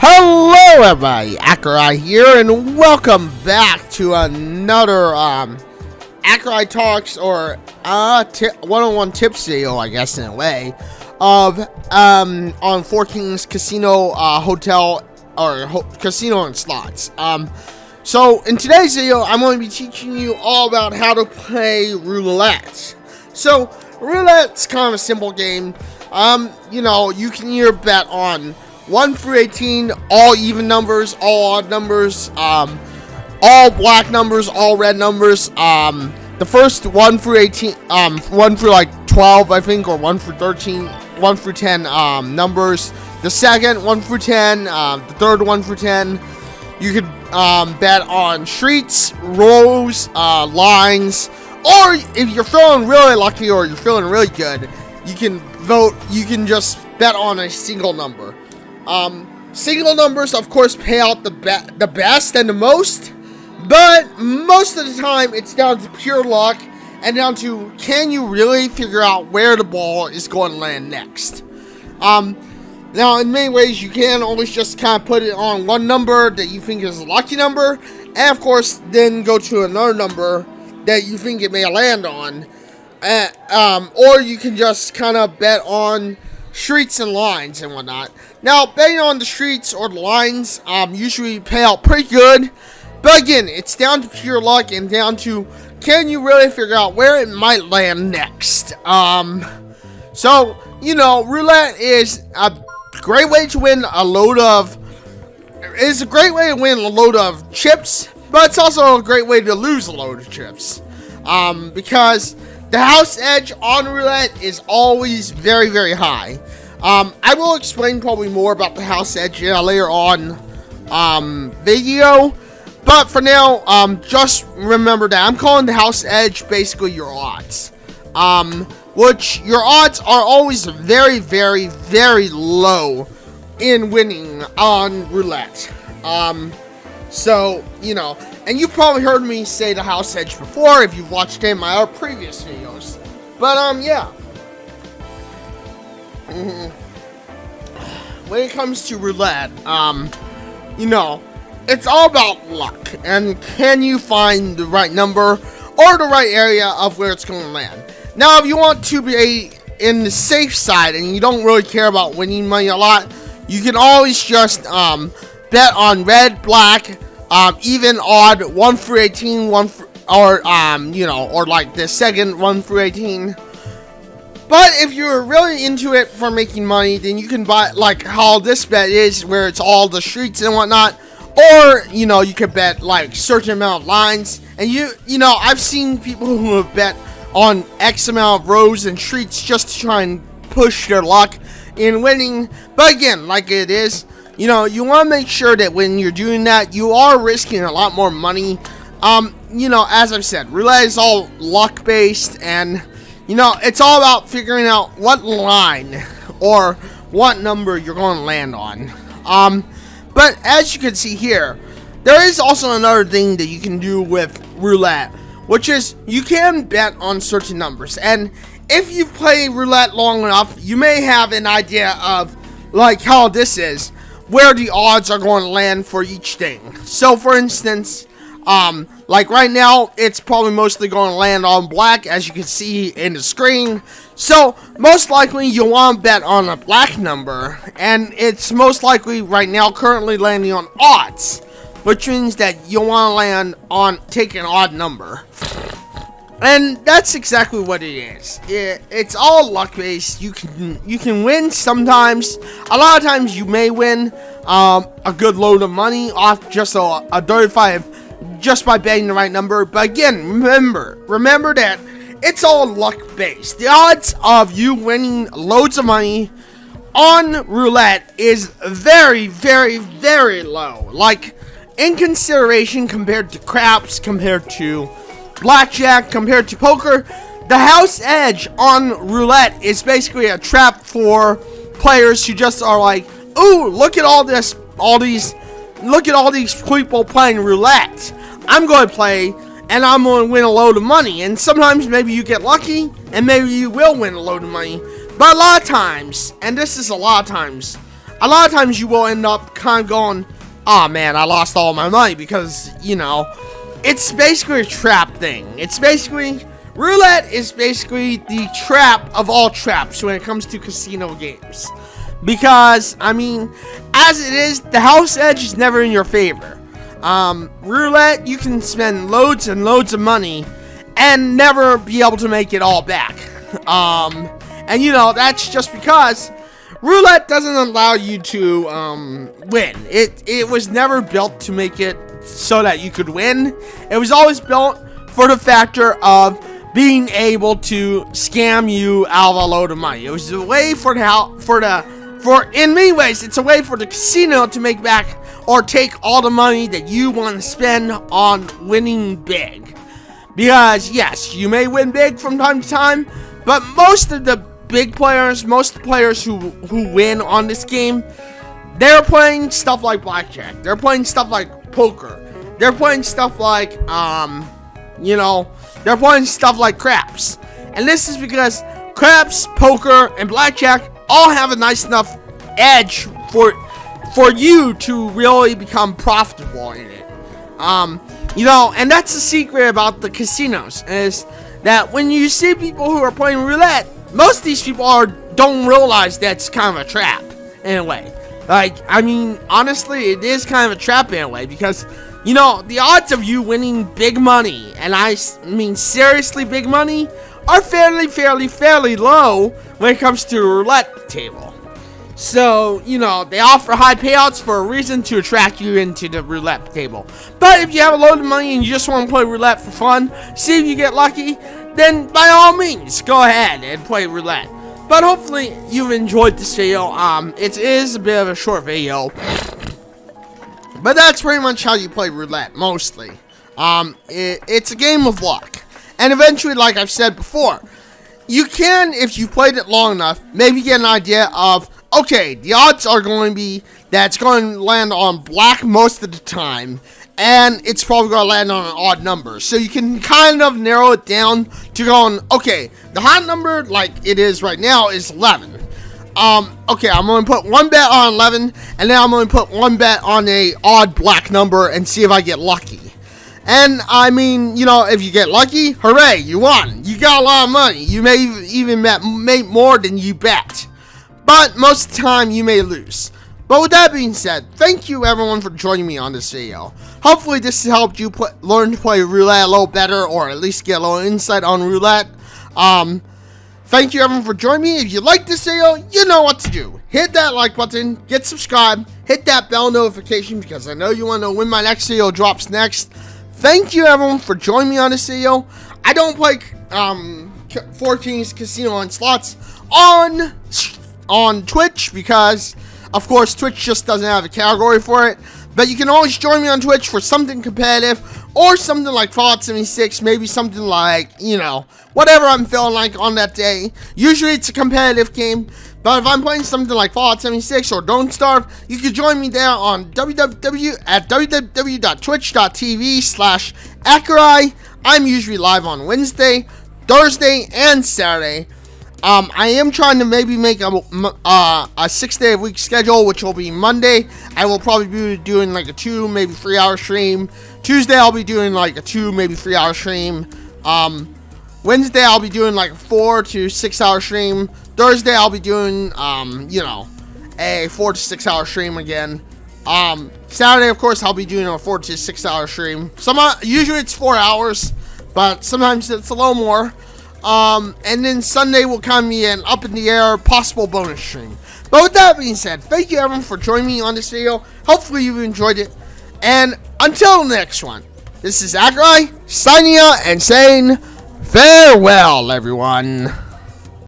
Hello everybody, Accureye here, and welcome back to another Accureye Talks, or one-on-one tips video, I guess, in a way, of on Four Kings Casino, Hotel, or Casino and Slots. So in today's video, I'm going to be teaching you all about how to play roulette. So roulette's kind of a simple game. You can either bet on 1 through 18, all even numbers, all odd numbers, all black numbers, all red numbers. The first 1 through 18, 1 through like 12, I think, or 1 through 13, 1 through 10 numbers. The second 1 through 10, the third 1 through 10. You could bet on streets, rows, lines, or if you're feeling really lucky or you're feeling really good, you can vote. You can just bet on a single number. Single numbers, of course, pay out the best and the most, but most of the time it's down to pure luck and down to, can you really figure out where the ball is going to land next? Now, in many ways, you can always just kind of put it on one number that you think is a lucky number, and of course, then go to another number that you think it may land on, or you can just kind of bet on streets and lines and whatnot. Now, betting on the streets or the lines usually pay out pretty good, but again, it's down to pure luck and down to, can you really figure out where it might land next? So, roulette is a great way to win a load of chips, but it's also a great way to lose a load of chips, because the house edge on roulette is always very, very high. I will explain probably more about the house edge in a later on video, but for now, just remember that I'm calling the house edge basically your odds, which your odds are always very, very, very low in winning on roulette. So, and you've probably heard me say the house edge before if you've watched any of my other previous videos. But, yeah. When it comes to roulette, it's all about luck. And can you find the right number or the right area of where it's going to land? Now, if you want to be in the safe side and you don't really care about winning money a lot, you can always just bet on red, black, even, odd, 1 through 18, or like the second 1 through 18. But if you're really into it for making money, then you can buy, like how this bet is, where it's all the streets and whatnot. Or, you could bet like certain amount of lines. And I've seen people who have bet on X amount of rows and streets just to try and push their luck in winning. But again, like it is, you want to make sure that when you're doing that, you are risking a lot more money. As I've said, roulette is all luck based, and it's all about figuring out what line or what number you're going to land on. But as you can see here, there is also another thing that you can do with roulette, which is you can bet on certain numbers. And if you play roulette long enough, you may have an idea of, like how this is, where the odds are going to land for each thing. So for instance, like right now, it's probably mostly going to land on black, as you can see in the screen. So most likely you'll want to bet on a black number, and it's most likely right now currently landing on odds, which means that you'll want to land on take an odd number. And that's exactly what it is. It's all luck based. You can win sometimes. A lot of times you may win a good load of money off just a 35 just by betting the right number. But again, remember that it's all luck based. The odds of you winning loads of money on roulette is very, very, very low. Like, in consideration compared to craps, compared to blackjack, compared to poker, the house edge on roulette is basically a trap for players who just are like, ooh, look at all these people playing roulette. I'm going to play, and I'm going to win a load of money. And sometimes maybe you get lucky, and maybe you will win a load of money. But a lot of times, and this is a lot of times, a lot of times you will end up kind of going, oh man, I lost all my money, because, you know, it's basically a trap thing. It's basically, roulette is basically the trap of all traps when it comes to casino games. Because, I mean, as it is, the house edge is never in your favor. Roulette, you can spend loads and loads of money and never be able to make it all back. And you know, that's just because roulette doesn't allow you to win. It was never built to make it so that you could win. It was always built for the factor of being able to scam you out of a load of money. It was a way for in many ways, it's a way for the casino to make back or take all the money that you want to spend on winning big. Because yes, you may win big from time to time, but most of the big players, most of the players who win on this game, they're playing stuff like blackjack. They're playing stuff like poker. They're playing stuff like, you know, they're playing stuff like craps. And this is because craps, poker, and blackjack all have a nice enough edge for you to really become profitable in it. You know, and that's the secret about the casinos, is that when you see people who are playing roulette, most of these people don't realize that's kind of a trap in a way. Like, I mean, honestly, it is kind of a trap in a way, because, you know, the odds of you winning big money, and I mean seriously big money, are fairly low when it comes to a roulette table. So, you know, they offer high payouts for a reason to attract you into the roulette table. But if you have a load of money and you just want to play roulette for fun, see if you get lucky, then by all means, go ahead and play roulette. But hopefully you've enjoyed this video. It is a bit of a short video, but that's pretty much how you play roulette, mostly. It's a game of luck. And eventually, like I've said before, you can, if you played it long enough, maybe get an idea of, okay, the odds are going to be that it's going to land on black most of the time, and it's probably going to land on an odd number. So you can kind of narrow it down to going, okay, the hot number, like it is right now, is 11. Okay, I'm going to put one bet on 11, and then I'm going to put one bet on a odd black number and see if I get lucky. And, I mean, you know, if you get lucky, hooray, you won. You got a lot of money. You may even make more than you bet. But most of the time, you may lose. But with that being said, thank you everyone for joining me on this video. Hopefully this has helped you learn to play roulette a little better, or at least get a little insight on roulette. Thank you everyone for joining me. If you like this video, you know what to do. Hit that like button, get subscribed, hit that bell notification, because I know you want to know when my next video drops next. Thank you everyone for joining me on this video. I don't play 14's Casino and Slots on Twitch, because of course Twitch just doesn't have a category for it. But you can always join me on Twitch for something competitive, or something like Fallout 76, maybe something like, you know, whatever I'm feeling like on that day. Usually it's a competitive game, but if I'm playing something like Fallout 76 or Don't Starve, you can join me there on www.twitch.tv/Accureye. I'm usually live on Wednesday, Thursday, and Saturday. I am trying to maybe make a 6-day-a-week schedule, which will be Monday. I will probably be doing like a 2, maybe 3 hour stream. Tuesday, I'll be doing like a 2, maybe 3 hour stream. Wednesday, I'll be doing like a 4 to 6 hour stream. Thursday, I'll be doing, you know, a 4 to 6 hour stream again. Saturday, of course, I'll be doing a 4 to 6 hour stream. Usually it's 4 hours, but sometimes it's a little more. And then Sunday will kind of be an up in the air possible bonus stream. But with that being said, thank you everyone for joining me on this video. Hopefully you've enjoyed it. And until the next one, this is Accureye signing out and saying farewell, everyone.